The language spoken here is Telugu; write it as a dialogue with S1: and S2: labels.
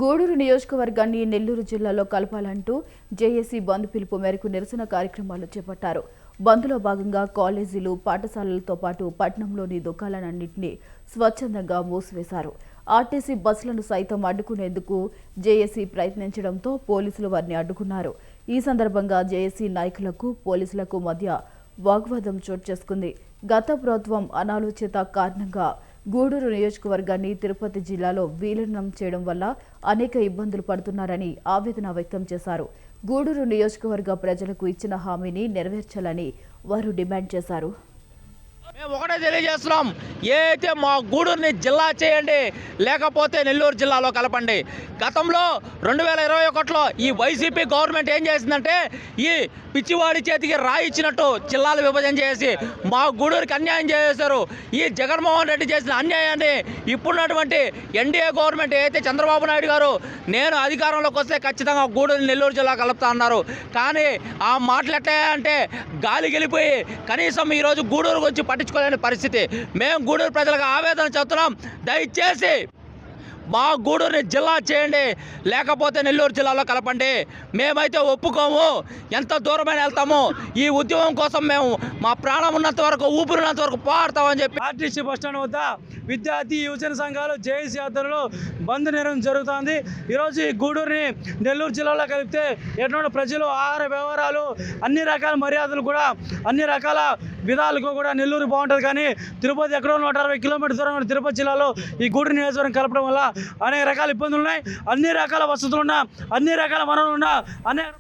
S1: గూడూరు నియోజకవర్గాన్ని నెల్లూరు జిల్లాలో కలపాలంటూ జేఏసీ బంద్ పిలుపు మేరకు నిరసన కార్యక్రమాలు చేపట్టారు. బంద్లో భాగంగా కాలేజీలు, పాఠశాలలతో పాటు పట్టణంలోని దుకాణాలన్నింటినీ స్వచ్ఛందంగా మూసివేశారు. ఆర్టీసీ బస్సులను సైతం అడ్డుకునేందుకు జేఏసీ ప్రయత్నించడంతో పోలీసులు వారిని అడ్డుకున్నారు. ఈ సందర్భంగా జేఏసీ నాయకులకు, పోలీసులకు మధ్య వాగ్వాదం చోటు చేసుకుంది. గత ప్రభుత్వం అనాలోచిత కారణంగా గూడూరు నియోజకవర్గాన్ని తిరుపతి జిల్లాలో విలీనం చేయడం వల్ల అనేక ఇబ్బందులు పడుతున్నారని ఆవేదన వ్యక్తం చేశారు. గూడూరు నియోజకవర్గ ప్రజలకు ఇచ్చిన హామీని నెరవేర్చాలని వారు డిమాండ్ చేశారు.
S2: మేము ఒకటే తెలియజేస్తున్నాం, ఏదైతే మా గూడూరుని జిల్లా చేయండి, లేకపోతే నెల్లూరు జిల్లాలో కలపండి. గతంలో 2021లో ఈ వైసీపీ గవర్నమెంట్ ఏం చేసిందంటే ఈ పిచ్చివాడి చేతికి రాయి ఇచ్చినట్టు జిల్లాలు విభజన చేసి మా గూడూరుకి అన్యాయం చేశారు. ఈ జగన్మోహన్ రెడ్డి చేసిన అన్యాయాన్ని ఇప్పుడున్నటువంటి ఎన్డీఏ గవర్నమెంట్ ఏదైతే చంద్రబాబు నాయుడు గారు నేను అధికారంలోకి వస్తే ఖచ్చితంగా గూడూరు నెల్లూరు జిల్లా కలుపుతా అన్నారు. కానీ ఆ మాటలు ఎట్లా అంటే గాలి గెలిపోయి కనీసం ఈరోజు గూడూరు గురించి పట్టించుకోలేని పరిస్థితి. మేము గూడూరు ప్రజలకు ఆవేదన చెప్తున్నాం, దయచేసి మా గూడూరుని జిల్లా చేయండి, లేకపోతే నెల్లూరు జిల్లాలో కలపండి. మేమైతే ఒప్పుకోము, ఎంత దూరమైన వెళ్తాము. ఈ ఉద్యమం కోసం మేము మా ప్రాణం ఉన్నంత వరకు, ఊపిరినంత వరకు పోరాడతామని చెప్పి
S3: ఆర్టీసీ బస్టాండ్ వద్ద విద్యార్థి యువజన సంఘాలు జేఏసీ ఆధ్వర్యంలో బంద్ నిర్వహణ జరుగుతోంది. ఈరోజు ఈ గూడూరుని నెల్లూరు జిల్లాలో కలిపితే ఎటువంటి ప్రజలు ఆహార వ్యవహారాలు అన్ని రకాల మర్యాదలు కూడా అన్ని రకాల విధాలుగా కూడా నెల్లూరు బాగుంటుంది. కానీ తిరుపతి ఎక్కడో 160 కిలోమీటర్ దూరం ఉన్న తిరుపతి జిల్లాలో ఈ గూడూరు నియోజకవర్గం కలపడం వల్ల అనేక రకాల ఇబ్బందులు ఉన్నాయి. అన్ని రకాల వసతులు ఉన్నా, అన్ని రకాల వనరులు ఉన్నా, అనేక